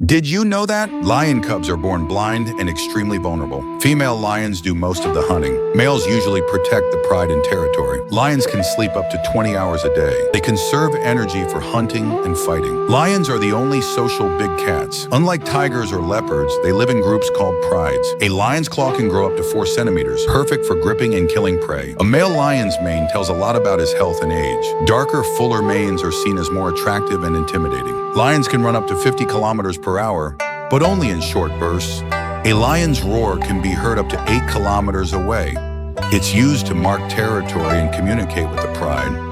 Did you know that? Lion cubs are born blind and extremely vulnerable. Female lions do most of the hunting. Males usually protect the pride and territory. Lions can sleep up to 20 hours a day. They conserve energy for hunting and fighting. Lions are the only social big cats. Unlike tigers or leopards, they live in groups called prides. A lion's claw can grow up to 4 centimeters, perfect for gripping and killing prey. A male lion's mane tells a lot about his health and age. Darker, fuller manes are seen as more attractive and intimidating. Lions can run up to 50 kilometers per hour, but only in short bursts. A lion's roar can be heard up to 8 kilometers away. It's used to mark territory and communicate with the pride.